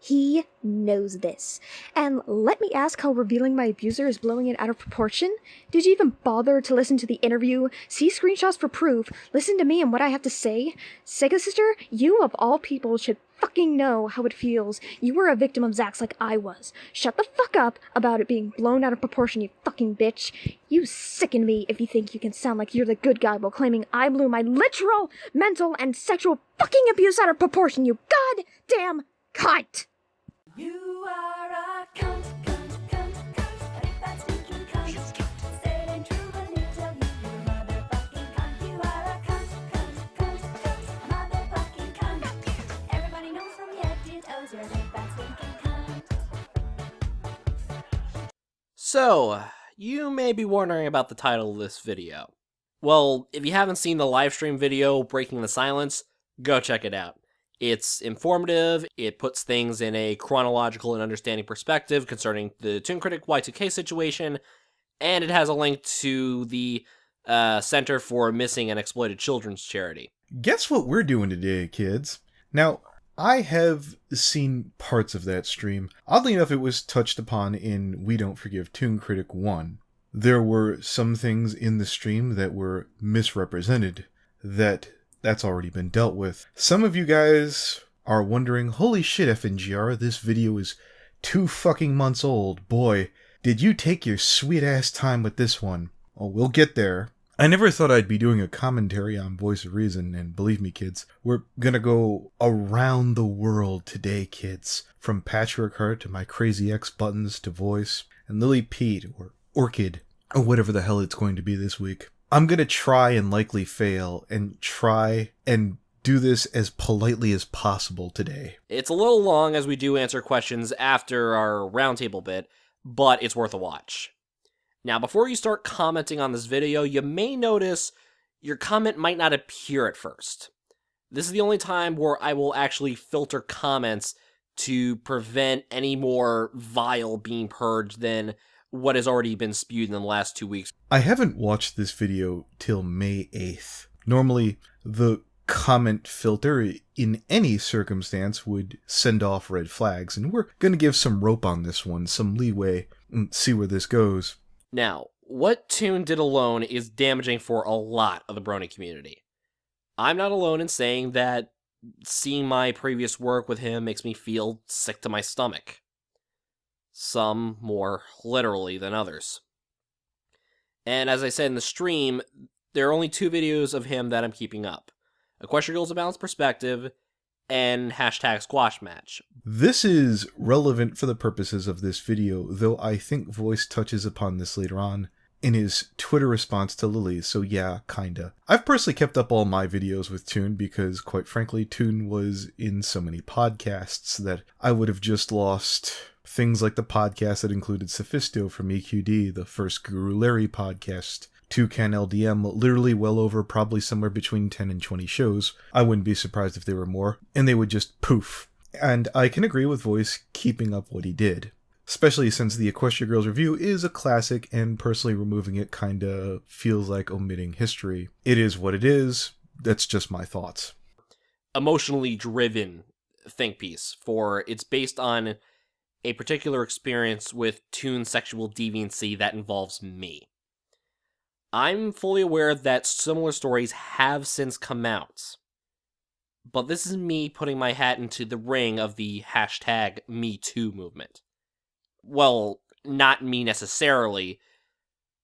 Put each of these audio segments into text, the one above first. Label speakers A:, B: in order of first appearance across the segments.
A: He knows this. And let me ask how revealing my abuser is blowing it out of proportion? Did you even bother to listen to the interview, see screenshots for proof, listen to me and what I have to say? Sega sister, you of all people should fucking know how it feels. You were a victim of Zax like I was. Shut the fuck up about it being blown out of proportion, you fucking bitch. You sicken me if you think you can sound like you're the good guy while claiming I blew my literal, mental, and sexual fucking abuse out of proportion, you goddamn cunt!
B: You are a cunt, cunt, cunt, cunt. And if that's stinking cunt, say it ain't true, but let me tell you, you're a motherfucking cunt. You are a cunt, cunt, cunt, cunt. A motherfucking cunt. Everybody knows from your head to your toes, you're a big fat stinking cunt.
C: So, you may be wondering about the title of this video. Well, if you haven't seen the livestream video, Breaking the Silence, go check it out. It's informative, it puts things in a chronological and understanding perspective concerning the Toon Critic Y2K situation, and it has a link to the Center for Missing and Exploited Children's charity.
D: Guess what we're doing today, kids? Now, I have seen parts of that stream. Oddly enough, it was touched upon in We Don't Forgive Toon Critic 1. There were some things in the stream that were misrepresented that's already been dealt with. Some of you guys are wondering, holy shit, FNGR, this video is 2 fucking months old. Boy, did you take your sweet ass time with this one. Oh, we'll get there. I never thought I'd be doing a commentary on Voice of Reason, and believe me, kids, we're gonna go around the world today, kids. From Patchwork Heart to my Crazy X Buttons to Voice, and Lily Pete, or Orchid, or whatever the hell it's going to be this week. I'm going to try and likely fail and try and do this as politely as possible today.
C: It's a little long as we do answer questions after our roundtable bit, but it's worth a watch. Now, before you start commenting on this video, you may notice your comment might not appear at first. This is the only time where I will actually filter comments to prevent any more vile being purged than what has already been spewed in the last 2 weeks.
D: I haven't watched this video till May 8th. Normally, the comment filter in any circumstance would send off red flags, and we're going to give some rope on this one, some leeway, and see where this goes.
C: Now, what Toon did alone is damaging for a lot of the brony community. I'm not alone in saying that seeing my previous work with him makes me feel sick to my stomach. Some more literally than others. And as I said in the stream, there are only 2 videos of him that I'm keeping up. Equestria Girls A Balanced Perspective and hashtag Squash Match.
D: This is relevant for the purposes of this video, though I think Voice touches upon this later on in his Twitter response to Lily, so yeah, kinda. I've personally kept up all my videos with Toon because, quite frankly, Toon was in so many podcasts that I would have just lost things like the podcast that included Sophisto from EQD, the first Guru Larry podcast, Toucan LDM, literally well over probably somewhere between 10 and 20 shows. I wouldn't be surprised if there were more, and they would just poof. And I can agree with Voice keeping up what he did. Especially since the Equestria Girls review is a classic, and personally removing it kinda feels like omitting history. It is what it is. That's just my thoughts.
C: Emotionally driven think piece, for it's based on a particular experience with Toon sexual deviancy that involves me. I'm fully aware that similar stories have since come out, but this is me putting my hat into the ring of the hashtag #MeToo movement. Well, not me necessarily,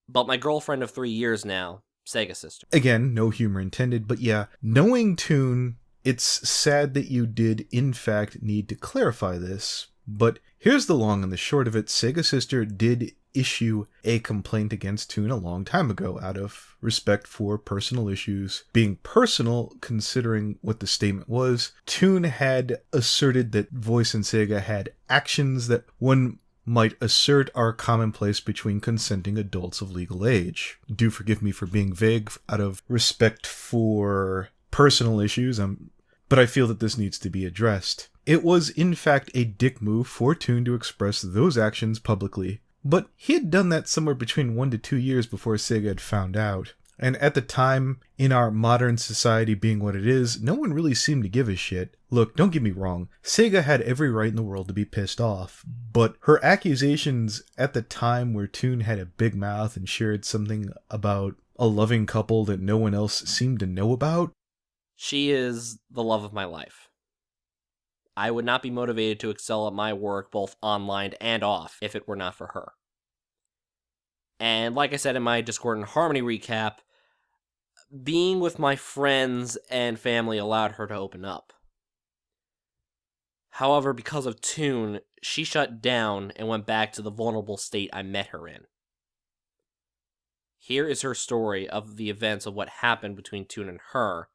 C: but my girlfriend of 3 years now, Sega sister.
D: Again, no humor intended, but yeah, knowing Toon, it's sad that you did in fact need to clarify this, but here's the long and the short of it. Sega sister did issue a complaint against Toon a long time ago out of respect for personal issues. Being personal, considering what the statement was, Toon had asserted that Voice and Sega had actions that one might assert are commonplace between consenting adults of legal age. Do forgive me for being vague out of respect for personal issues, but I feel that this needs to be addressed. It was in fact a dick move for Toon to express those actions publicly, but he had done that somewhere between 1 to 2 years before Sega had found out. And at the time, in our modern society being what it is, no one really seemed to give a shit. Look, don't get me wrong, Sega had every right in the world to be pissed off, but her accusations at the time where Toon had a big mouth and shared something about a loving couple that no one else seemed to know about?
C: She is the love of my life. I would not be motivated to excel at my work both online and off if it were not for her. And like I said in my Discord and Harmony recap, being with my friends and family allowed her to open up. However, because of Toon, she shut down and went back to the vulnerable state I met her in. Here is her story of the events of what happened between Toon and her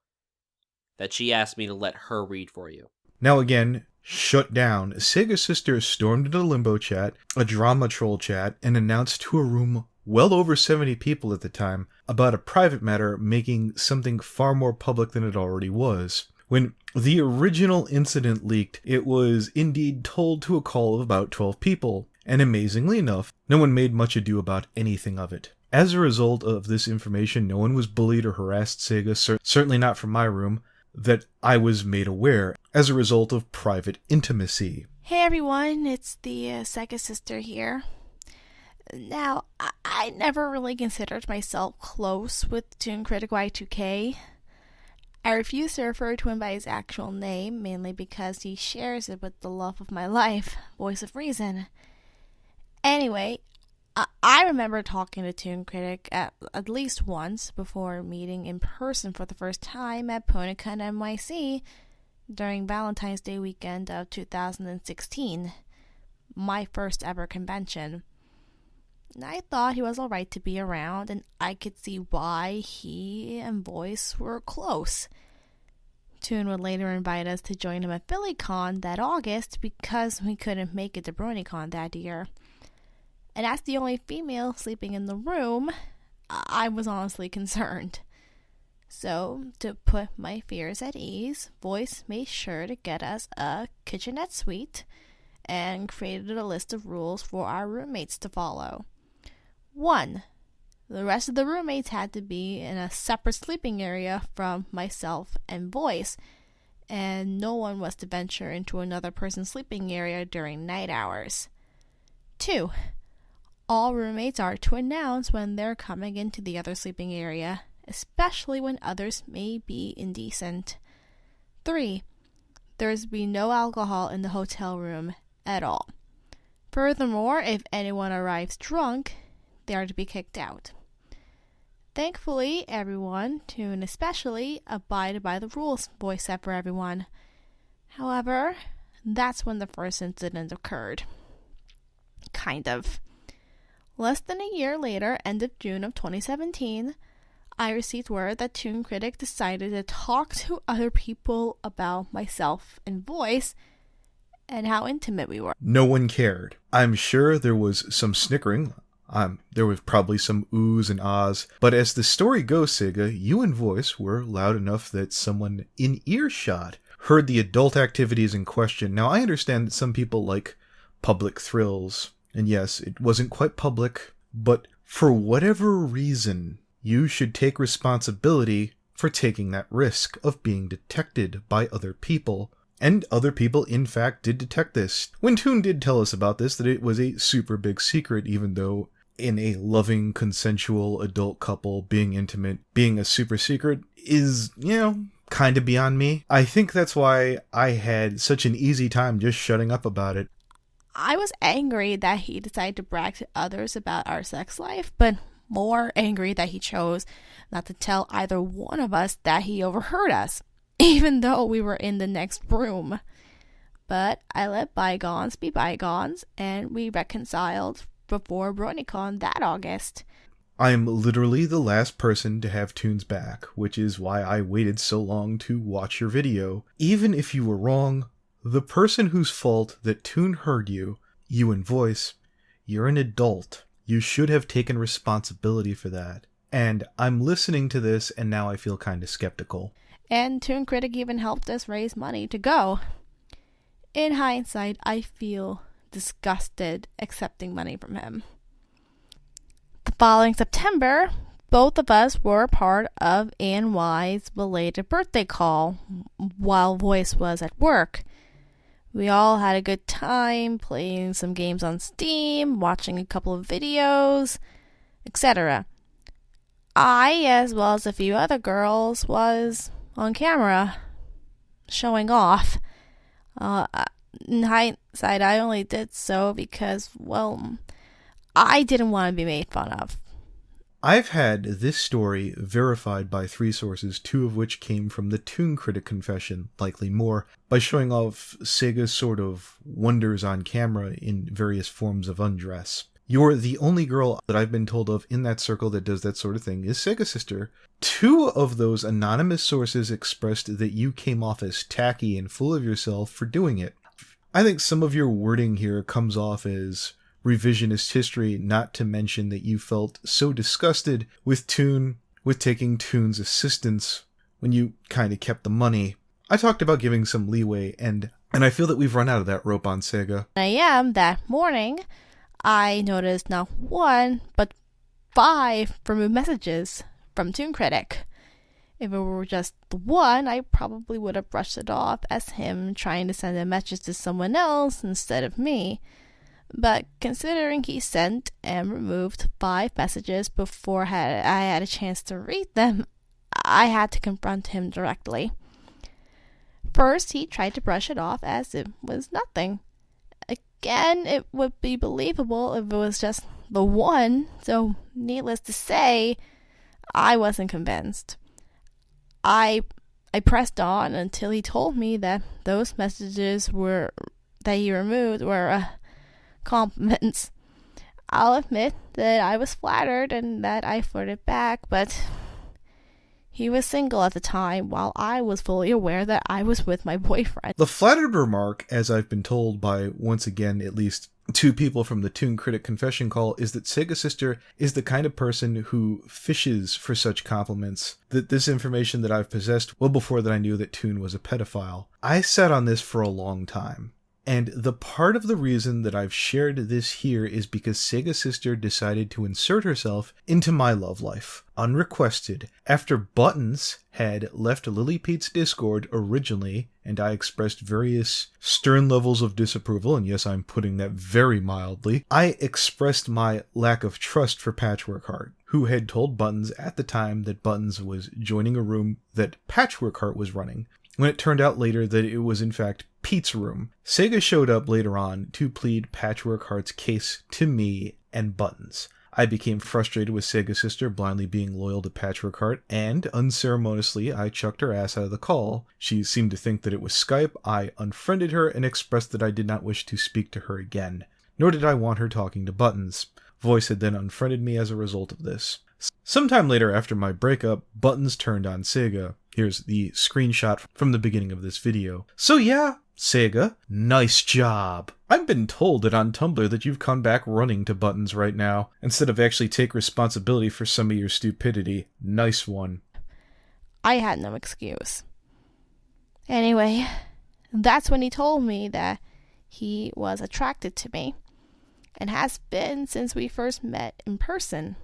C: that she asked me to let her read for you.
D: Now again, shut down. Sega's sister stormed into Limbo chat, a drama troll chat, and announced to a room well over 70 people at the time about a private matter making something far more public than it already was. When the original incident leaked, it was indeed told to a call of about 12 people, and amazingly enough, no one made much ado about anything of it. As a result of this information, no one was bullied or harassed Sega, certainly not from my room, that I was made aware as a result of private intimacy.
E: Hey everyone, it's the Sega sister here. Now, I never really considered myself close with Toon Critic Y2K. I refuse to refer to him by his actual name, mainly because he shares it with the love of my life, Voice of Reason. Anyway, I remember talking to Toon Critic at least once before meeting in person for the first time at PonyCon NYC during Valentine's Day weekend of 2016, my first ever convention. I thought he was alright to be around, and I could see why he and Voice were close. Toon would later invite us to join him at PhillyCon that August because we couldn't make it to BronyCon that year. And as the only female sleeping in the room, I was honestly concerned. So, to put my fears at ease, Voice made sure to get us a kitchenette suite and created a list of rules for our roommates to follow. 1. The rest of the roommates had to be in a separate sleeping area from myself and Voice, and no one was to venture into another person's sleeping area during night hours. 2. All roommates are to announce when they're coming into the other sleeping area, especially when others may be indecent. 3. There is to be no alcohol in the hotel room at all. Furthermore, if anyone arrives drunk, they are to be kicked out. Thankfully, everyone, Toon especially, abided by the rules Voice set for everyone. However, that's when the first incident occurred. Kind of. Less than a year later, end of June of 2017, I received word that Toon Critic decided to talk to other people about myself and Voice and how intimate we were.
D: No one cared. I'm sure there was some snickering. There was probably some oohs and ahs, but as the story goes, Sega, you and Voice were loud enough that someone in earshot heard the adult activities in question. Now, I understand that some people like public thrills, and yes, it wasn't quite public, but for whatever reason, you should take responsibility for taking that risk of being detected by other people. And other people, in fact, did detect this. When Toon did tell us about this, that it was a super big secret, even though in a loving, consensual adult couple, being intimate, being a super secret is, kind of beyond me. I think that's why I had such an easy time just shutting up about it.
E: I was angry that he decided to brag to others about our sex life, but more angry that he chose not to tell either one of us that he overheard us, even though we were in the next room. But I let bygones be bygones, and we reconciled before BronyCon that August.
D: I'm literally the last person to have Toon's back, which is why I waited so long to watch your video. Even if you were wrong, the person whose fault that Toon heard you and Voice, you're an adult. You should have taken responsibility for that. And I'm listening to this, and now I feel kind of skeptical.
E: And Toon Critic even helped us raise money to go. In hindsight, I feel disgusted accepting money from him. The following September, Both of us were part of Ann-Y's belated birthday call while Voice was at work. We all had a good time playing some games on Steam, watching a couple of videos, etc. I, as well as a few other girls, was on camera, showing off. In hindsight, I only did so because, well, I didn't want to be made fun of.
D: I've had this story verified by 3 sources, 2 of which came from the Toon Critic confession, likely more, by showing off Sega's sort of wonders on camera in various forms of undress. You're the only girl that I've been told of in that circle that does that sort of thing is Sega Sister. 2 of those anonymous sources expressed that you came off as tacky and full of yourself for doing it. I think some of your wording here comes off as revisionist history, not to mention that you felt so disgusted with taking Toon's assistance when you kind of kept the money. I talked about giving some leeway, and I feel that we've run out of that rope on Sega.
E: That morning, I noticed not 1, but 5 removed messages from Toon Critic. If it were just the 1, I probably would have brushed it off as him trying to send a message to someone else instead of me. But considering he sent and removed 5 messages before I had a chance to read them, I had to confront him directly. First, he tried to brush it off as it was nothing. Again, it would be believable if it was just the 1, so needless to say, I wasn't convinced. I pressed on until he told me that those messages that he removed were compliments. I'll admit that I was flattered and that I flirted back, but he was single at the time while I was fully aware that I was with my boyfriend.
D: The flattered remark, as I've been told by, once again, at least 2 people from the Toon Critic confession call, is that Sega Sister is the kind of person who fishes for such compliments. That this information that I've possessed well before that I knew that Toon was a pedophile. I sat on this for a long time. And the part of the reason that I've shared this here is because Sega Sister decided to insert herself into my love life, unrequested, after Buttons had left Lily Peets' Discord originally, and I expressed various stern levels of disapproval, and yes, I'm putting that very mildly. I expressed my lack of trust for Patchwork Heart, who had told Buttons at the time that Buttons was joining a room that Patchwork Heart was running, when it turned out later that it was in fact Peets' room. Sega showed up later on to plead Patchwork Heart's case to me and Buttons. I became frustrated with Sega Sister blindly being loyal to Patchwork Heart, and unceremoniously I chucked her ass out of the call. She seemed to think that it was Skype. I unfriended her and expressed that I did not wish to speak to her again, nor did I want her talking to Buttons. Voice had then unfriended me as a result of this. Sometime later after my breakup, Buttons turned on Sega. Here's the screenshot from the beginning of this video. So yeah, Sega, nice job. I've been told that on Tumblr that you've come back running to Buttons right now, instead of actually take responsibility for some of your stupidity. Nice one.
E: I had no excuse. Anyway, that's when he told me that he was attracted to me, and has been since we first met in person.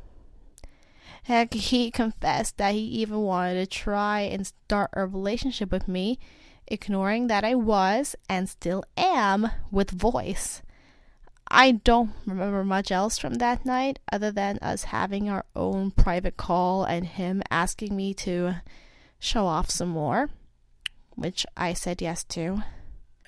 E: Heck, he confessed that he even wanted to try and start a relationship with me, ignoring that I was, and still am, with Voice. I don't remember much else from that night, other than us having our own private call and him asking me to show off some more, which I said yes to.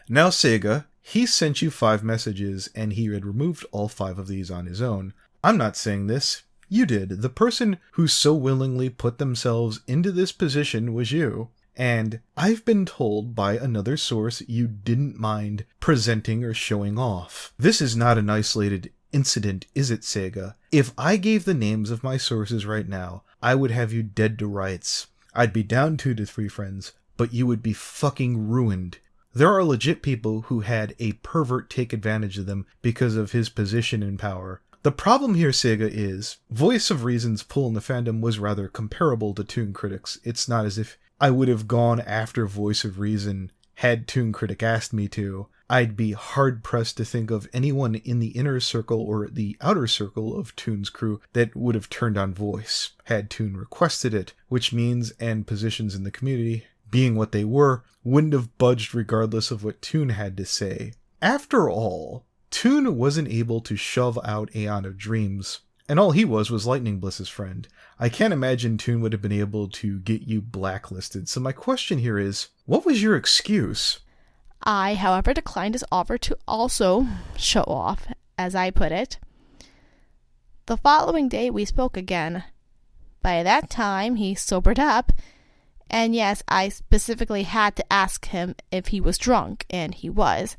D: Now Sega, he sent you 5 messages, and he had removed all 5 of these on his own. I'm not saying this. You did. The person who so willingly put themselves into this position was you. And I've been told by another source you didn't mind presenting or showing off. This is not an isolated incident, is it, Sega? If I gave the names of my sources right now, I would have you dead to rights. I'd be down 2 to 3 friends, but you would be fucking ruined. There are legit people who had a pervert take advantage of them because of his position and power. The problem here, Sega, is Voice of Reason's pull in the fandom was rather comparable to Toon Critic's. It's not as if I would have gone after Voice of Reason had Toon Critic asked me to. I'd be hard-pressed to think of anyone in the inner circle or the outer circle of Toon's crew that would have turned on voice, had Toon requested it, which means, and positions in the community, being what they were, wouldn't have budged regardless of what Toon had to say. After all, Toon wasn't able to shove out Aeon of Dreams, and all he was Lightning Bliss's friend. I can't imagine Toon would have been able to get you blacklisted, so my question here is, what was your excuse?
E: I, however, declined his offer to also show off, as I put it. The following day, we spoke again. By that time, he sobered up, and yes, I specifically had to ask him if he was drunk, and he was.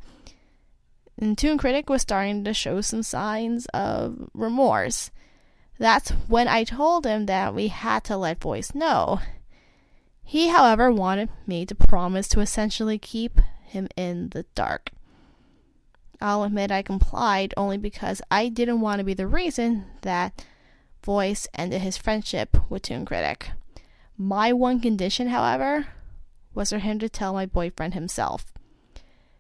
E: And Toon Critic was starting to show some signs of remorse. That's when I told him that we had to let Voice know. He, however, wanted me to promise to essentially keep him in the dark. I'll admit I complied only because I didn't want to be the reason that Voice ended his friendship with Toon Critic. My one condition, however, was for him to tell my boyfriend himself.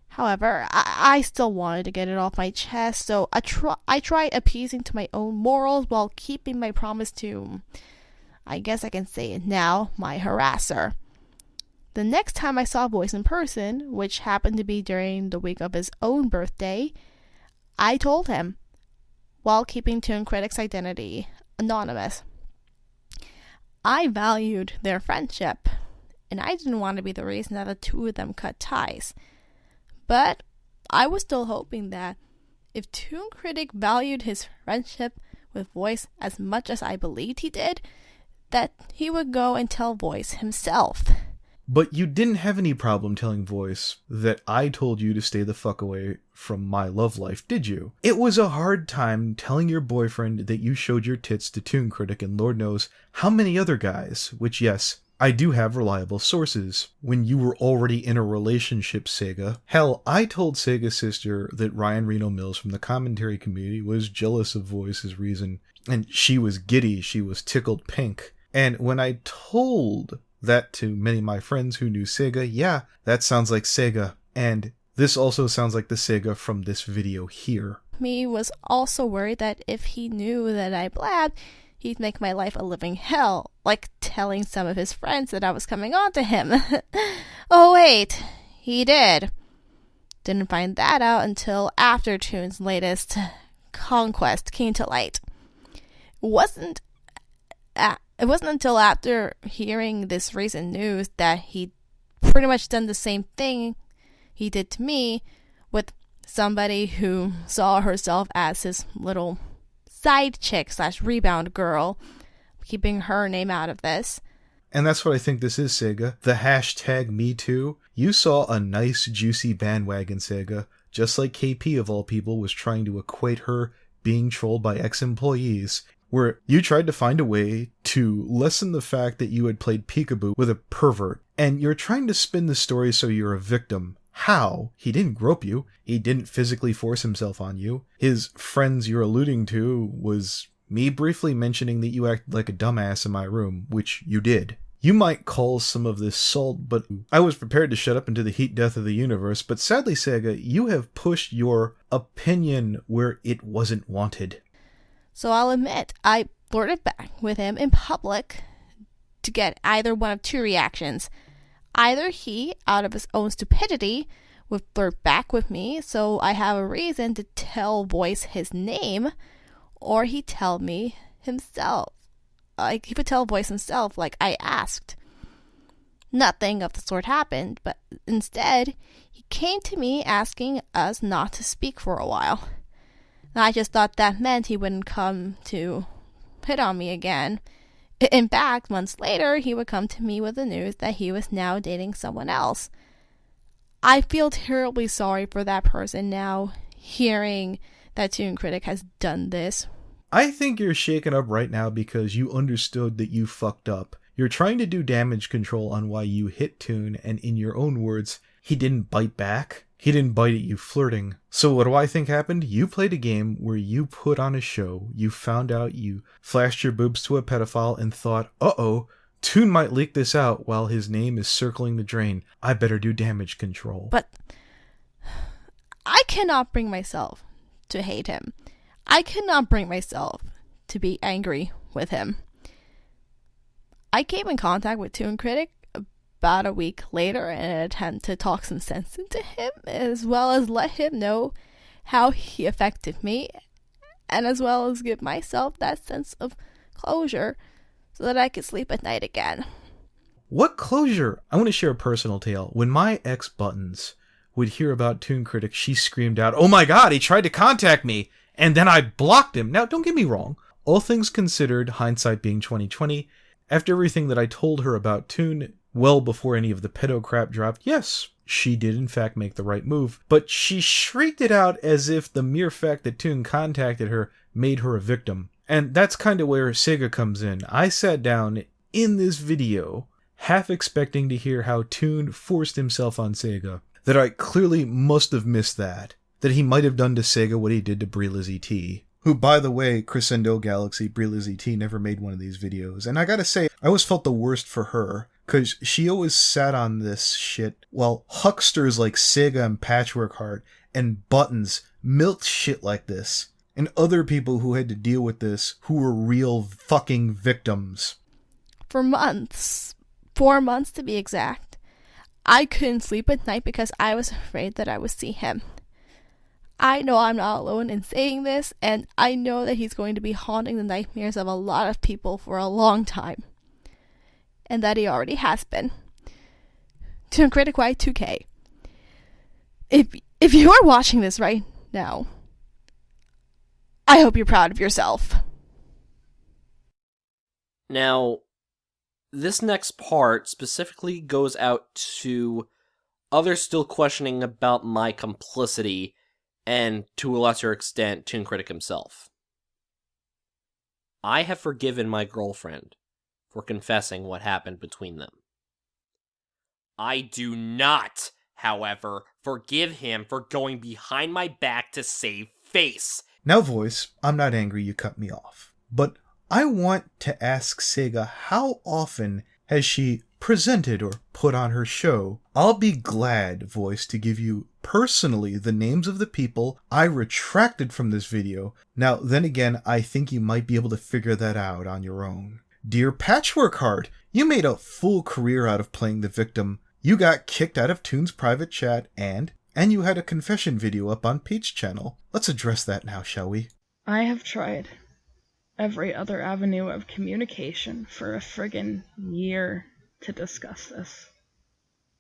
E: However, I still wanted to get it off my chest, so I tried appeasing to my own morals while keeping my promise to, I guess I can say it now, my harasser. The next time I saw Voice in person, which happened to be during the week of his own birthday, I told him, while keeping Toon Critic's identity anonymous. I valued their friendship, and I didn't want to be the reason that the two of them cut ties. But I was still hoping that if Toon Critic valued his friendship with Voice as much as I believed he did, that he would go and tell Voice himself.
D: But you didn't have any problem telling Voice that I told you to stay the fuck away from my love life, did you? It was a hard time telling your boyfriend that you showed your tits to Toon Critic and Lord knows how many other guys, which yes, I do have reliable sources, when you were already in a relationship, Sega. Hell, I told Sega's sister that Ryan Reno Mills from the commentary community was jealous of Voice's reason, and she was giddy, she was tickled pink. And when I told that to many of my friends who knew Sega, yeah, that sounds like Sega. And this also sounds like the Sega from this video here.
E: Me was also worried that if he knew that I blabbed, he'd make my life a living hell, like telling some of his friends that I was coming on to him. Oh wait, he did. Didn't find that out until after Toon's latest conquest came to light. It wasn't until after hearing this recent news that he'd pretty much done the same thing he did to me with somebody who saw herself as his little side chick / rebound girl, keeping her name out of this.
D: And that's what I think this is, Sega. The hashtag #MeToo. You saw a nice juicy bandwagon, Sega, just like KP of all people was trying to equate her being trolled by ex-employees, where you tried to find a way to lessen the fact that you had played peekaboo with a pervert, and you're trying to spin the story so you're a victim. How? He didn't grope you. He didn't physically force himself on you. His friends you're alluding to was me briefly mentioning that you acted like a dumbass in my room, which you did. You might call some of this salt, but I was prepared to shut up into the heat death of the universe, but sadly, Sega, you have pushed your opinion where it wasn't wanted.
E: So I'll admit, I flirted back with him in public to get either one of two reactions. Either he, out of his own stupidity, would flirt back with me so I have a reason to tell Voice his name, or he'd tell me himself. Like, he would tell Voice himself like I asked. Nothing of the sort happened, but instead, he came to me asking us not to speak for a while. I just thought that meant he wouldn't come to hit on me again. In fact, months later, he would come to me with the news that he was now dating someone else. I feel terribly sorry for that person now, hearing that Toon Critic has done this.
D: I think you're shaken up right now because you understood that you fucked up. You're trying to do damage control on why you hit Toon, and in your own words, he didn't bite back. He didn't bite at you flirting. So what do I think happened? You played a game where you put on a show, you found out you flashed your boobs to a pedophile and thought, uh-oh, Toon might leak this out while his name is circling the drain. I better do damage control.
E: But I cannot bring myself to hate him. I cannot bring myself to be angry with him. I came in contact with Toon Critic about a week later in an attempt to talk some sense into him, as well as let him know how he affected me, and as well as give myself that sense of closure so that I could sleep at night again.
D: What closure? I want to share a personal tale. When my ex-Buttons would hear about Toon Critic, she screamed out, "Oh my god, he tried to contact me!" And then I blocked him. Now, don't get me wrong. All things considered, hindsight being 2020, after everything that I told her about Toon, well before any of the pedo crap dropped, yes, she did in fact make the right move. But she shrieked it out as if the mere fact that Toon contacted her made her a victim. And that's kind of where Sega comes in. I sat down in this video, half expecting to hear how Toon forced himself on Sega. That I clearly must have missed that. That he might have done to Sega what he did to Brie Lizzie T. Who, by the way, Crescendo Galaxy, Brie Lizzie T never made one of these videos. And I gotta say, I always felt the worst for her. Because she always sat on this shit while hucksters like Sega and Patchwork Heart and Buttons milked shit like this. And other people who had to deal with this who were real fucking victims.
E: For months, 4 months to be exact, I couldn't sleep at night because I was afraid that I would see him. I know I'm not alone in saying this, and I know that he's going to be haunting the nightmares of a lot of people for a long time. And that he already has been. To Critic Y2K, if you are watching this right now, I hope you're proud of yourself.
C: Now, this next part specifically goes out to others still questioning about my complicity, and to a lesser extent, Toon Critic himself. I have forgiven my girlfriend for confessing what happened between them. I do not, however, forgive him for going behind my back to save face.
D: Now, voice, I'm not angry you cut me off. But I want to ask Sega how often has she presented or put on her show. I'll be glad, voice, to give you personally the names of the people I retracted from this video. Now, then again, I think you might be able to figure that out on your own. Dear Patchwork Heart, you made a full career out of playing the victim. You got kicked out of Toon's private chat, and you had a confession video up on Peets' channel. Let's address that now, shall we?
F: I have tried every other avenue of communication for a friggin' year to discuss this.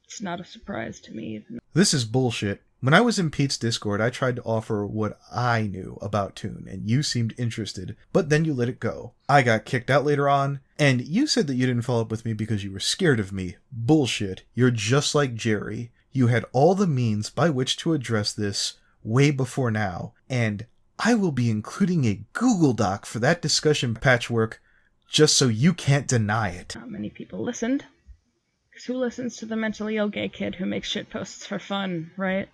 F: It's not a surprise to me even.
D: This is bullshit. When I was in Pete's Discord, I tried to offer what I knew about Toon, and you seemed interested, but then you let it go. I got kicked out later on, and you said that you didn't follow up with me because you were scared of me. Bullshit. You're just like Jerry. You had all the means by which to address this way before now, and I will be including a Google Doc for that discussion, Patchwork, just so you can't deny it.
F: Not many people listened. Because who listens to the mentally ill gay kid who makes shit posts for fun, right?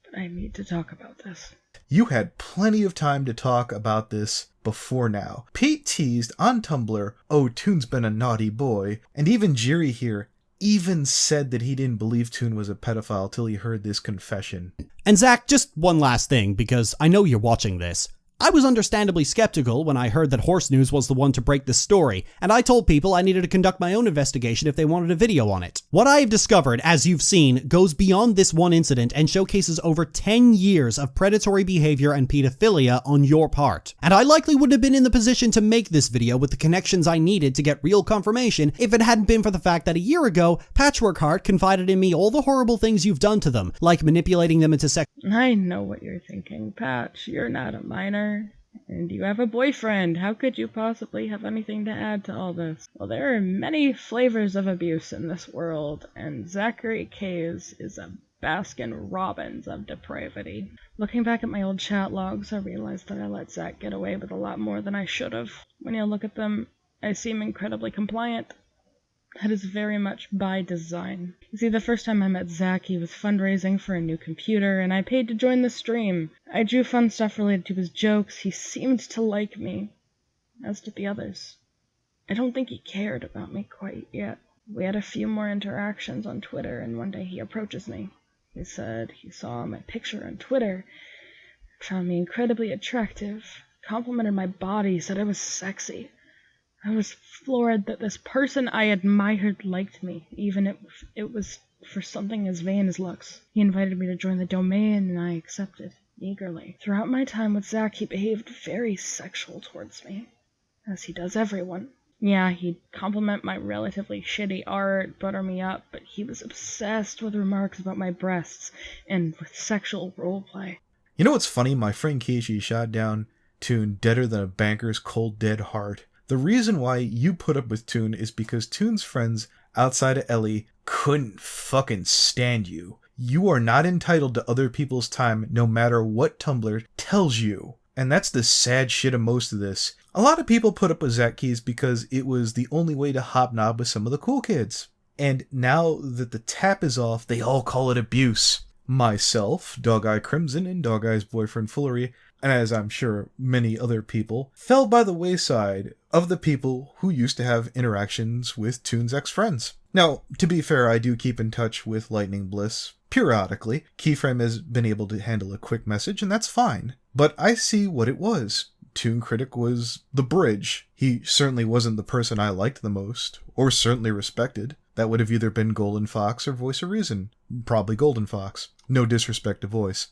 F: But I need to talk about this.
D: You had plenty of time to talk about this before now. Pete teased on Tumblr, "Oh, Toon's been a naughty boy," and even Jerry here even said that he didn't believe Toon was a pedophile till he heard this confession.
G: And Zach, just one last thing, because I know you're watching this. I was understandably skeptical when I heard that Horse News was the one to break this story, and I told people I needed to conduct my own investigation if they wanted a video on it. What I have discovered, as you've seen, goes beyond this one incident and showcases over 10 years of predatory behavior and pedophilia on your part. And I likely wouldn't have been in the position to make this video with the connections I needed to get real confirmation if it hadn't been for the fact that a year ago, Patchwork Heart confided in me all the horrible things you've done to them, like manipulating them into sex.
F: I know what you're thinking, Patch. You're not a minor. And you have a boyfriend. How could you possibly have anything to add to all this? Well, there are many flavors of abuse in this world, and Zachary Kays is a Baskin Robbins of depravity. Looking back at my old chat logs, I realized that I let Zach get away with a lot more than I should have. When you look at them, I seem incredibly compliant. That is very much by design. You see, the first time I met Zach, he was fundraising for a new computer, and I paid to join the stream. I drew fun stuff related to his jokes. He seemed to like me, as did the others. I don't think he cared about me quite yet. We had a few more interactions on Twitter, and one day he approaches me. He said he saw my picture on Twitter, found me incredibly attractive, complimented my body, said I was sexy. I was floored that this person I admired liked me, even if it was for something as vain as looks. He invited me to join the domain, and I accepted, eagerly. Throughout my time with Zach, he behaved very sexual towards me, as he does everyone. Yeah, he'd compliment my relatively shitty art, butter me up, but he was obsessed with remarks about my breasts and with sexual roleplay.
D: You know what's funny? My friend Kishi shot down Toon deader than a banker's cold dead heart. The reason why you put up with Toon is because Toon's friends outside of Ellie couldn't fucking stand you. You are not entitled to other people's time no matter what Tumblr tells you. And that's the sad shit of most of this. A lot of people put up with Zach Keys because it was the only way to hobnob with some of the cool kids. And now that the tap is off, they all call it abuse. Myself, Dog Eye Crimson, and Dog Eye's boyfriend Foolery, and as I'm sure many other people, fell by the wayside of the people who used to have interactions with Toon's ex-friends. Now, to be fair, I do keep in touch with Lightning Bliss periodically. Keyframe has been able to handle a quick message, and that's fine. But I see what it was. Toon Critic was the bridge. He certainly wasn't the person I liked the most, or certainly respected. That would have either been Golden Fox or Voice of Reason. Probably Golden Fox. No disrespect to Voice.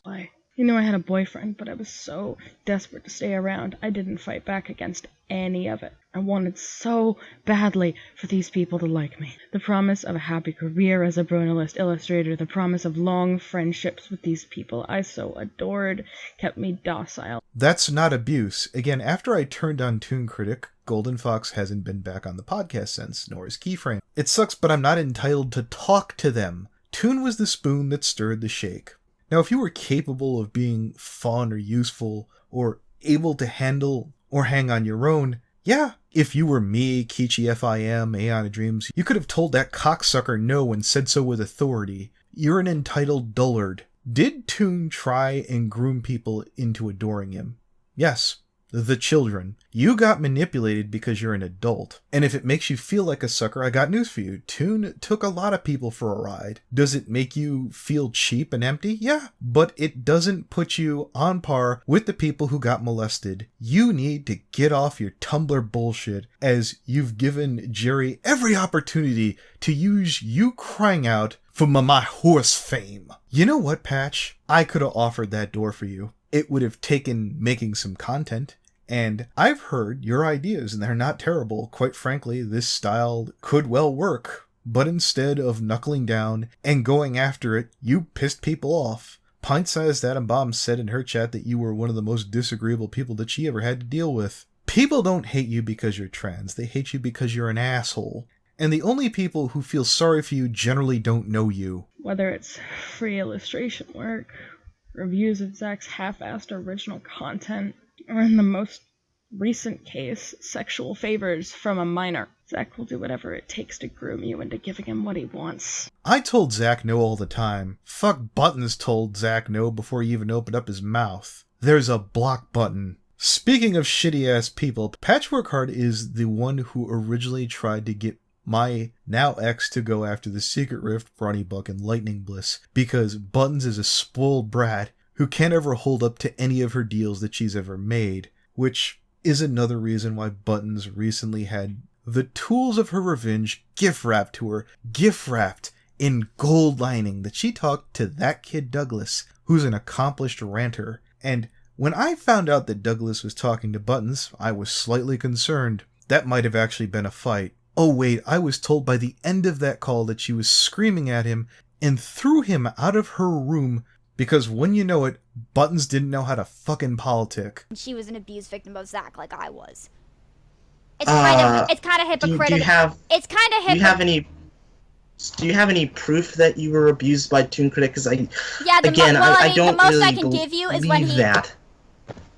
F: You know I had a boyfriend, but I was so desperate to stay around, I didn't fight back against any of it. I wanted so badly for these people to like me. The promise of a happy career as a Brunellist illustrator, the promise of long friendships with these people I so adored, kept me docile.
D: That's not abuse. Again, after I turned on Toon Critic, Golden Fox hasn't been back on the podcast since, nor is Keyframe. It sucks, but I'm not entitled to talk to them. Toon was the spoon that stirred the shake. Now, if you were capable of being fun or useful, or able to handle or hang on your own, yeah. If you were me, Kichi FIM, Aeon of Dreams, you could have told that cocksucker no and said so with authority. You're an entitled dullard. Did Toon try and groom people into adoring him? Yes. The children. You got manipulated because you're an adult. And if it makes you feel like a sucker, I got news for you. Toon took a lot of people for a ride. Does it make you feel cheap and empty? Yeah. But it doesn't put you on par with the people who got molested. You need to get off your Tumblr bullshit, as you've given Jerry every opportunity to use you crying out for my horse fame. You know what, Patch? I could have offered that door for you. It would have taken making some content. And I've heard your ideas, and they're not terrible. Quite frankly, this style could well work. But instead of knuckling down and going after it, you pissed people off. Pint-sized Adam Bomb said in her chat that you were one of the most disagreeable people that she ever had to deal with. People don't hate you because you're trans. They hate you because you're an asshole. And the only people who feel sorry for you generally don't know you.
F: Whether it's free illustration work, reviews of Zach's half-assed original content, or in the most recent case, sexual favors from a minor. Zach will do whatever it takes to groom you into giving him what he wants.
D: I told Zach no all the time. Fuck Buttons told Zach no before he even opened up his mouth. There's a block button. Speaking of shitty-ass people, Patchwork Heart is the one who originally tried to get my now ex to go after the Secret Rift, Brony Buck, and Lightning Bliss, because Buttons is a spoiled brat who can't ever hold up to any of her deals that she's ever made, which is another reason why Buttons recently had the tools of her revenge gift wrapped to her, gift wrapped in gold lining, that she talked to that kid Douglas, who's an accomplished ranter. And when I found out that Douglas was talking to Buttons, I was slightly concerned. That might have actually been a fight. Oh wait, I was told by the end of that call that she was screaming at him and threw him out of her room because, when you know it, Buttons didn't know how to fucking politic.
H: She was an abuse victim of Zach, like I was. It's kind of hypocritical.
I: Do you have?
H: It's kind of
I: Do you have any? Do you have any proof that you were abused by Toon Critic? Because I don't
H: the most
I: really
H: I can give you is when
I: believe
H: he.
I: that.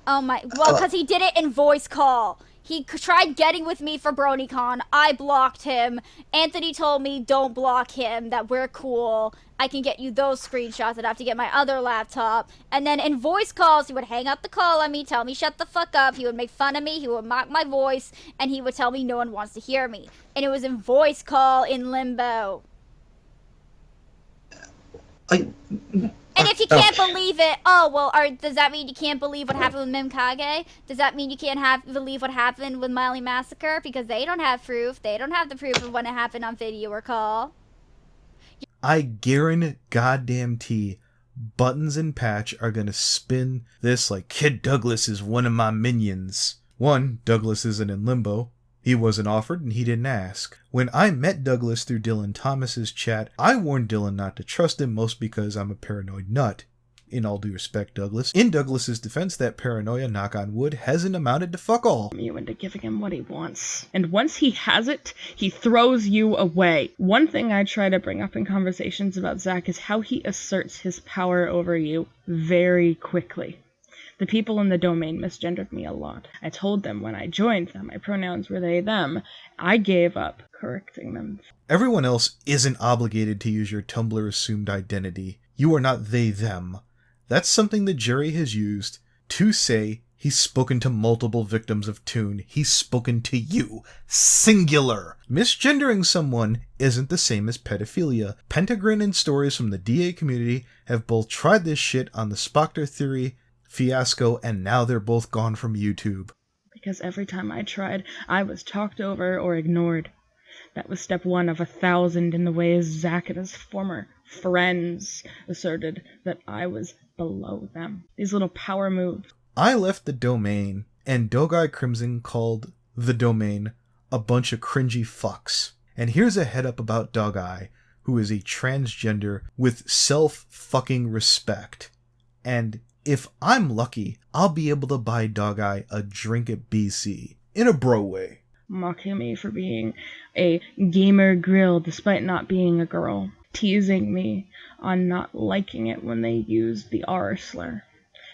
H: Oh my! Well, because he did it in voice call. He tried getting with me for BronyCon. I blocked him. Anthony told me don't block him, that we're cool. I can get you those screenshots. I'd have to get my other laptop. And then in voice calls, he would hang up the call on me, tell me shut the fuck up. He would make fun of me. He would mock my voice. And he would tell me no one wants to hear me. And it was in voice call in limbo.
I: I.
H: And if you can't believe it, does that mean you can't believe what happened with Mimkage? Does that mean you can't believe what happened with Miley Massacre? Because they don't have proof. They don't have the proof of when it happened on video or call.
D: I guarantee Buttons and Patch are gonna spin this like Kid Douglas is one of my minions. One, Douglas isn't in limbo. He wasn't offered and he didn't ask. When I met Douglas through Dylan Thomas's chat, I warned Dylan not to trust him, most because I'm a paranoid nut. In all due respect, Douglas. In Douglas's defense, that paranoia, knock on wood, hasn't amounted to fuck all.
F: You into giving him what he wants. And once he has it, he throws you away. One thing I try to bring up in conversations about Zach is how he asserts his power over you very quickly. The people in the domain misgendered me a lot. I told them when I joined that my pronouns were they, them. I gave up correcting them.
D: Everyone else isn't obligated to use your Tumblr assumed identity. You are not they, them. That's something that Jerry has used to say he's spoken to multiple victims of Toon. He's spoken to you. Singular. Misgendering someone isn't the same as pedophilia. Pentagrin and stories from the DA community have both tried this shit on the Spoctor Theory fiasco, and now they're both gone from YouTube.
F: Because every time I tried, I was talked over or ignored. That was step 1 of 1,000 in the ways Zach and his former friends asserted that I was below them. These little power moves.
D: I left the domain, and Dogai Crimson called the domain a bunch of cringy fucks. And here's a head up about Dogai, who is a transgender with self-fucking respect. And if I'm lucky, I'll be able to buy Dogai a drink at BC. In a bro way.
F: Mocking me for being a gamer grill despite not being a girl. Teasing me on not liking it when they used the R slur.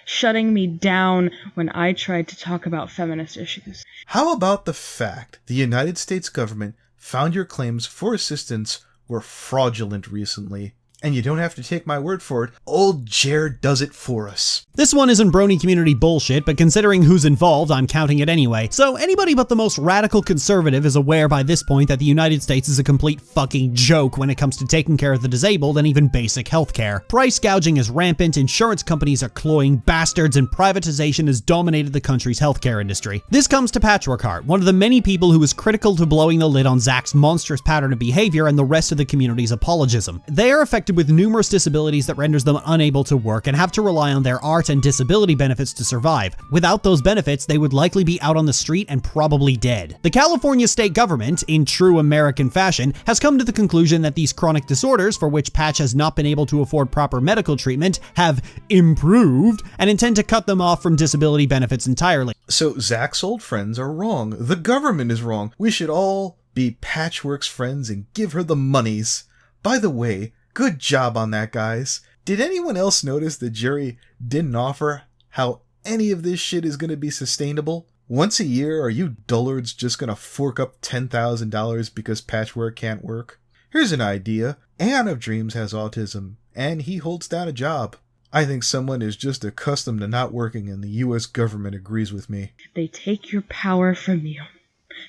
F: Shutting me down when I tried to talk about feminist issues.
D: How about the fact the United States government found your claims for assistance were fraudulent recently? And you don't have to take my word for it. Old Jared does it for us.
G: This one isn't brony community bullshit, but considering who's involved, I'm counting it anyway. So anybody but the most radical conservative is aware by this point that the United States is a complete fucking joke when it comes to taking care of the disabled and even basic healthcare. Price gouging is rampant, insurance companies are cloying bastards, and privatization has dominated the country's healthcare industry. This comes to Patchwork Heart, one of the many people who was critical to blowing the lid on Zach's monstrous pattern of behavior and the rest of the community's apologism. They are affected with numerous disabilities that renders them unable to work and have to rely on their art and disability benefits to survive. Without those benefits, they would likely be out on the street and probably dead. The California state government, in true American fashion, has come to the conclusion that these chronic disorders, for which Patch has not been able to afford proper medical treatment, have improved and intend to cut them off from disability benefits entirely.
D: So Zach's old friends are wrong. The government is wrong. We should all be Patchwork's friends and give her the monies. By the way, good job on that, guys. Did anyone else notice that Jerry didn't offer how any of this shit is going to be sustainable? Once a year, are you dullards just going to fork up $10,000 because Patchwork can't work? Here's an idea. Aeon of Dreams has autism, and he holds down a job. I think someone is just accustomed to not working, and the US government agrees with me.
F: They take your power from you.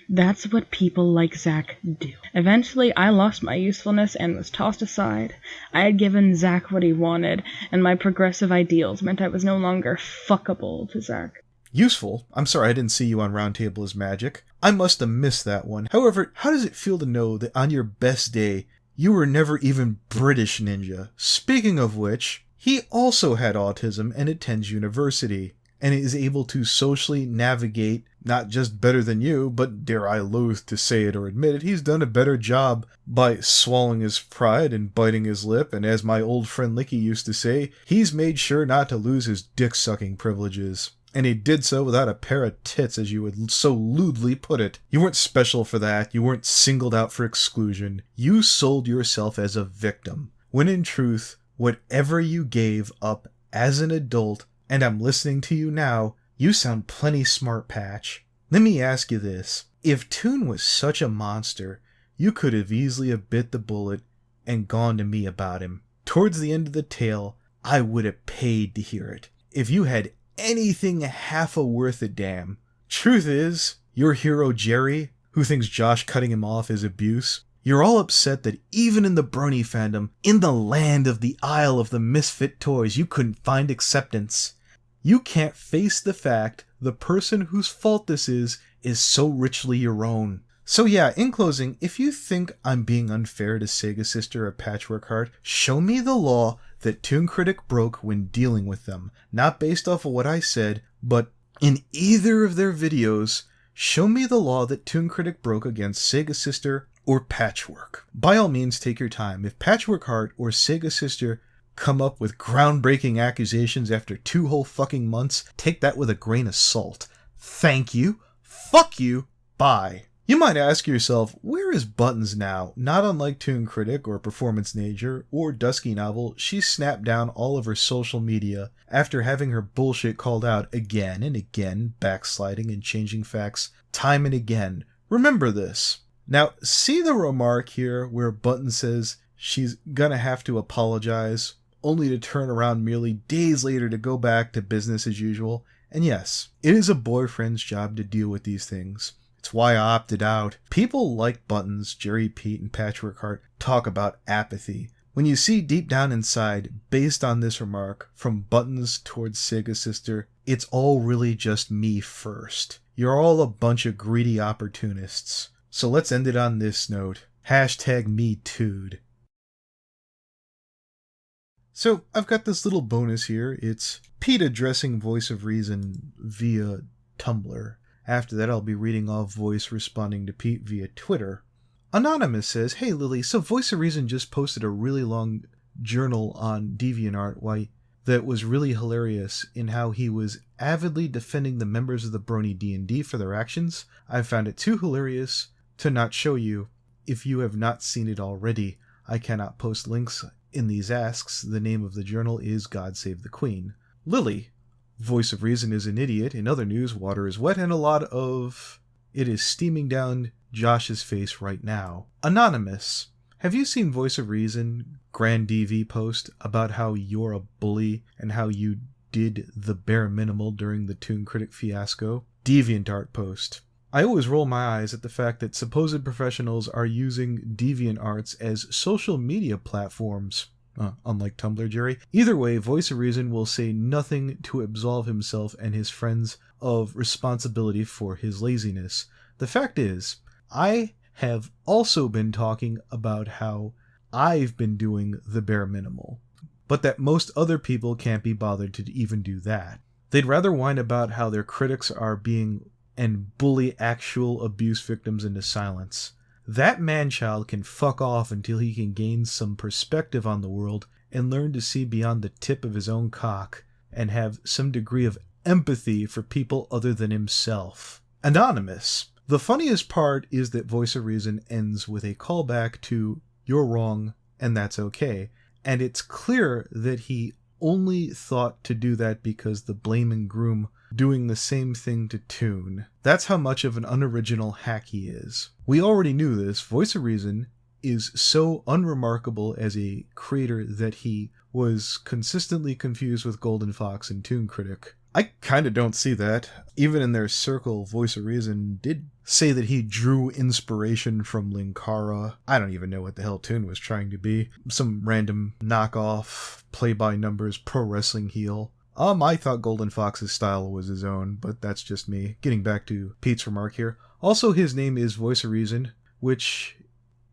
F: That's what people like Zach do. Eventually, I lost my usefulness and was tossed aside. I had given Zach what he wanted, and my progressive ideals meant I was no longer fuckable to Zach.
D: Useful? I'm sorry I didn't see you on Roundtable as Magic. I must have missed that one. However, how does it feel to know that on your best day, you were never even British Ninja? Speaking of which, he also had autism and attends university, and is able to socially navigate not just better than you, but dare I loathe to say it or admit it, he's done a better job by swallowing his pride and biting his lip, and as my old friend Licky used to say, he's made sure not to lose his dick-sucking privileges. And he did so without a pair of tits, as you would so lewdly put it. You weren't special for that, you weren't singled out for exclusion. You sold yourself as a victim, when in truth, whatever you gave up as an adult, and I'm listening to you now, you sound plenty smart, Patch. Let me ask you this. If Toon was such a monster, you could have easily have bit the bullet and gone to me about him. Towards the end of the tale, I would have paid to hear it. If you had anything half a worth a damn. Truth is, your hero Jerry, who thinks Josh cutting him off is abuse, You're all upset that even in the brony fandom, in the land of the Isle of the Misfit Toys, you couldn't find acceptance. You can't face the fact the person whose fault this is so richly your own. So yeah, in closing, if you think I'm being unfair to Sega Sister or Patchwork Heart, show me the law that Toon Critic broke when dealing with them. Not based off of what I said, but in either of their videos, show me the law that Toon Critic broke against Sega Sister or Patchwork. By all means, take your time. If Patchwork Heart or Sega Sister come up with groundbreaking accusations after 2 whole fucking months, take that with a grain of salt. Thank you. Fuck you. Bye. You might ask yourself, where is Buttons now? Not unlike Toon Critic or Performance Nature or Dusky Novel, she snapped down all of her social media after having her bullshit called out again and again, backsliding and changing facts time and again. Remember this. Now, see the remark here where Buttons says she's gonna have to apologize, only to turn around merely days later to go back to business as usual? And yes, it is a boyfriend's job to deal with these things. It's why I opted out. People like Buttons, Jerry Pete, and Patchwork Heart talk about apathy. When you see deep down inside, based on this remark, from Buttons towards Sega Sister, it's all really just me first. You're all a bunch of greedy opportunists. So let's end it on this note. #MeToo'd. So I've got this little bonus here. It's Pete addressing Voice of Reason via Tumblr. After that, I'll be reading off Voice responding to Pete via Twitter. Anonymous says, "Hey Lily, so Voice of Reason just posted a really long journal on DeviantArt that was really hilarious in how he was avidly defending the members of the Brony D&D for their actions. I found it too hilarious to not show you. If you have not seen it already, I cannot post links in these asks. The name of the journal is God Save the Queen." Lily, Voice of Reason is an idiot. In other news, water is wet and a lot of it is steaming down Josh's face right now. Anonymous, have you seen Voice of Reason Grand DV post about how you're a bully and how you did the bare minimal during the Toon Critic fiasco? DeviantArt post. I always roll my eyes at the fact that supposed professionals are using DeviantArts as social media platforms. Unlike Tumblr, Jerry. Either way, Voice of Reason will say nothing to absolve himself and his friends of responsibility for his laziness. The fact is, I have also been talking about how I've been doing the bare minimal, but that most other people can't be bothered to even do that. They'd rather whine about how their critics are being and bully actual abuse victims into silence. That man-child can fuck off until he can gain some perspective on the world and learn to see beyond the tip of his own cock and have some degree of empathy for people other than himself. Anonymous. The funniest part is that Voice of Reason ends with a callback to "You're wrong, and that's okay," and it's clear that he only thought to do that because the Blame and Groom doing the same thing to Toon. That's how much of an unoriginal hack he is. We already knew this. Voice of Reason is so unremarkable as a creator that he was consistently confused with Golden Fox and Toon Critic. I kinda don't see that. Even in their circle, Voice of Reason did say that he drew inspiration from Linkara. I don't even know what the hell Toon was trying to be. Some random knockoff, play-by-numbers pro wrestling heel. I thought Golden Fox's style was his own, but that's just me. Getting back to Pete's remark here. Also, his name is Voice of Reason, which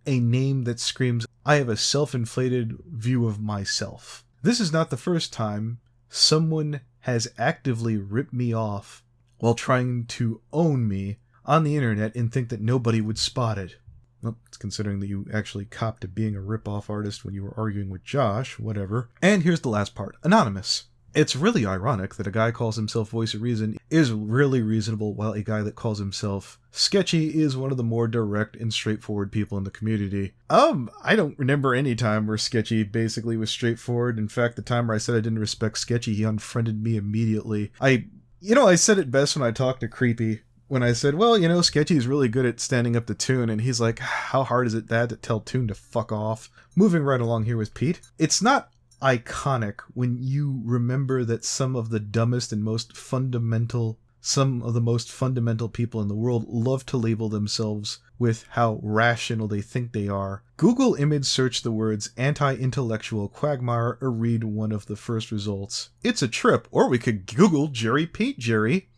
D: a name that screams, I have a self-inflated view of myself. This is not the first time someone has actively ripped me off while trying to own me on the internet and think that nobody would spot it. Well, it's considering that you actually copped to being a rip-off artist when you were arguing with Josh, whatever. And here's the last part. Anonymous. It's really ironic that a guy calls himself Voice of Reason is really reasonable, while a guy that calls himself Sketchy is one of the more direct and straightforward people in the community. I don't remember any time where Sketchy basically was straightforward. In fact, the time where I said I didn't respect Sketchy, he unfriended me immediately. I said it best when I talked to Creepy. When I said, well, Sketchy's really good at standing up to Toon, and he's like, how hard is it to tell Toon to fuck off? Moving right along here with Pete. It's not iconic when you remember that some of the dumbest and most fundamental Some of the most fundamental people in the world love to label themselves with how rational they think they are. Google image search the words anti-intellectual quagmire or read one of the first results. It's a trip, or we could Google Jerry Pete Jerry.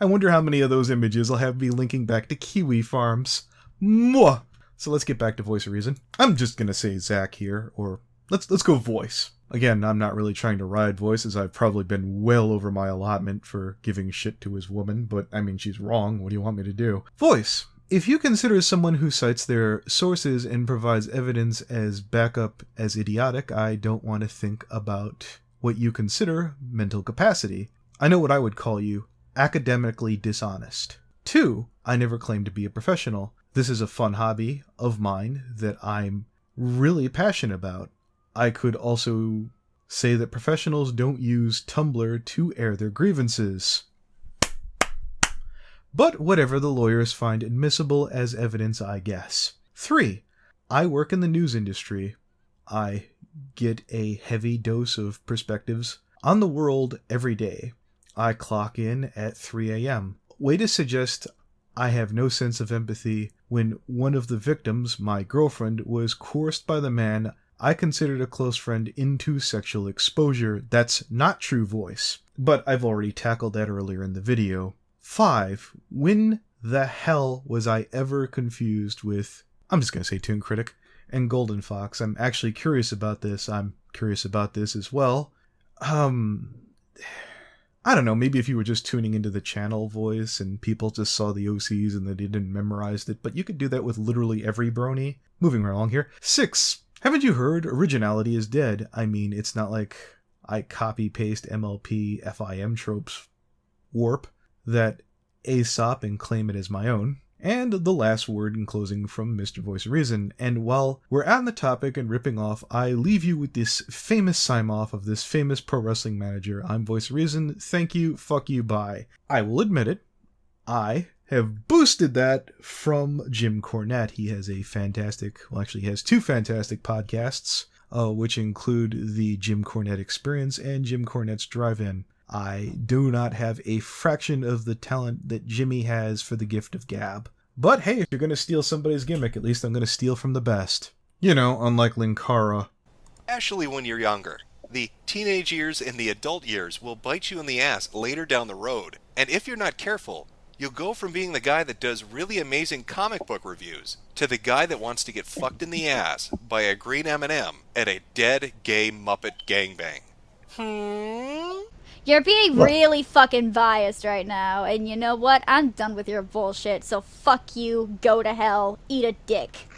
D: I wonder how many of those images will have me linking back to kiwi farms. Mwah! So let's get back to Voice of Reason. I'm just gonna say Zach here, or let's go Voice. Again, I'm not really trying to ride Voice, as I've probably been well over my allotment for giving shit to his woman, but I mean, she's wrong. What do you want me to do? Voice. If you consider someone who cites their sources and provides evidence as backup as idiotic, I don't want to think about what you consider mental capacity. I know what I would call you: academically dishonest. 2, I never claimed to be a professional. This is a fun hobby of mine that I'm really passionate about. I could also say that professionals don't use Tumblr to air their grievances. But whatever, the lawyers find admissible as evidence, I guess. 3, I work in the news industry. I get a heavy dose of perspectives on the world every day. I clock in at 3 a.m. Way to suggest I have no sense of empathy when one of the victims, my girlfriend, was coerced by the man I considered a close friend into sexual exposure. That's not true, Voice. But I've already tackled that earlier in the video. 5, when the hell was I ever confused with, I'm just going to say Toon Critic, and Golden Fox? I'm actually curious about this. I'm curious about this as well. I don't know, maybe if you were just tuning into the channel, Voice, and people just saw the OCs and they didn't memorize it, but you could do that with literally every brony. Moving right along here. 6, haven't you heard originality is dead? I mean, it's not like I copy-paste MLP FIM tropes warp that Aesop and claim it as my own. And the last word in closing from Mr. Voice of Reason. And while we're on the topic and ripping off, I leave you with this famous sign-off of this famous pro wrestling manager. I'm Voice of Reason. Thank you. Fuck you. Bye. I will admit it. I have boosted that from Jim Cornette. He has a fantastic, well, actually he has 2 fantastic podcasts, which include the Jim Cornette Experience and Jim Cornette's Drive-In. I do not have a fraction of the talent that Jimmy has for the gift of gab. But hey, if you're going to steal somebody's gimmick, at least I'm going to steal from the best. You know, unlike Linkara.
J: Especially when you're younger. The teenage years and the adult years will bite you in the ass later down the road. And if you're not careful, you'll go from being the guy that does really amazing comic book reviews to the guy that wants to get fucked in the ass by a green M&M at a dead gay Muppet gangbang.
H: You're being really fucking biased right now, and you know what? I'm done with your bullshit, so fuck you, go to hell, eat a dick.